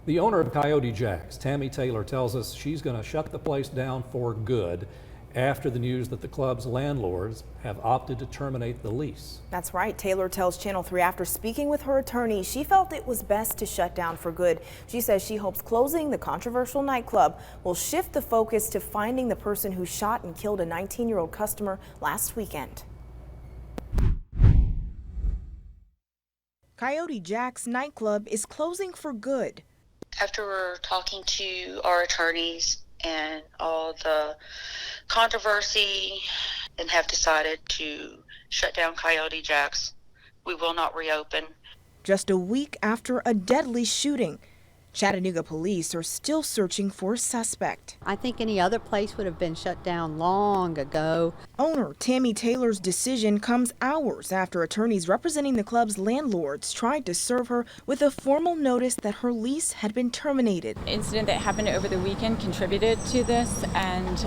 The owner of Coyote Jacks, Tammy Taylor, tells us she's going to shut the place down for good after the news that the club's landlords have opted to terminate the lease. That's right. Taylor tells Channel 3 after speaking with her attorney, she felt it was best to shut down for good. She says she hopes closing the controversial nightclub will shift the focus to finding the person who shot and killed a 19-year-old customer last weekend. Coyote Jacks nightclub is closing for good. After we're talking to our attorneys and all the controversy, and have decided to shut down Coyote Jacks. We will not reopen. Just a week after a deadly shooting, Chattanooga police are still searching for a suspect. I think any other place would have been shut down long ago. Owner Tammy Taylor's decision comes hours after attorneys representing the club's landlords tried to serve her with a formal notice that her lease had been terminated. The incident that happened over the weekend contributed to this, and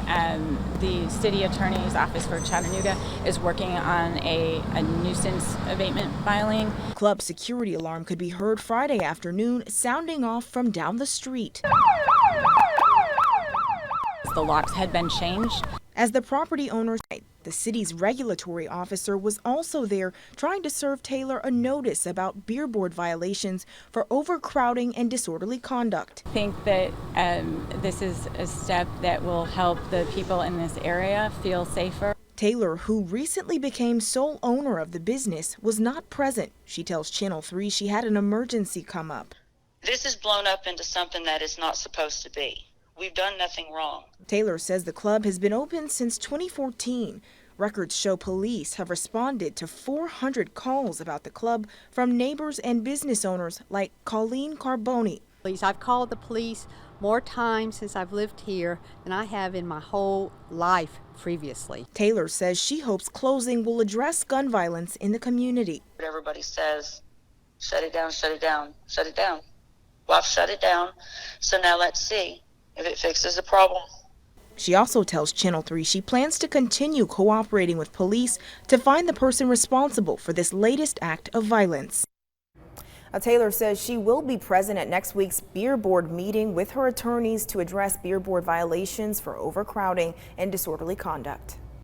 the city attorney's office for Chattanooga is working on a nuisance abatement filing. Club security alarm could be heard Friday afternoon sounding off from down the street. The locks had been changed. As the property owner said, the city's regulatory officer was also there trying to serve Taylor a notice about beer board violations for overcrowding and disorderly conduct. I think that this is a step that will help the people in this area feel safer. Taylor, who recently became sole owner of the business, was not present. She tells Channel 3 she had an emergency come up. This is blown up into something that is not supposed to be. We've done nothing wrong. Taylor says the club has been open since 2014. Records show police have responded to 400 calls about the club from neighbors and business owners like Colleen Carboni. I've called the police more times since I've lived here than I have in my whole life previously. Taylor says she hopes closing will address gun violence in the community. Everybody says, shut it down, shut it down, shut it down. Well, I've shut it down, so now let's see if it fixes the problem. She also tells Channel 3 she plans to continue cooperating with police to find the person responsible for this latest act of violence. Taylor says she will be present at next week's beer board meeting with her attorneys to address beer board violations for overcrowding and disorderly conduct.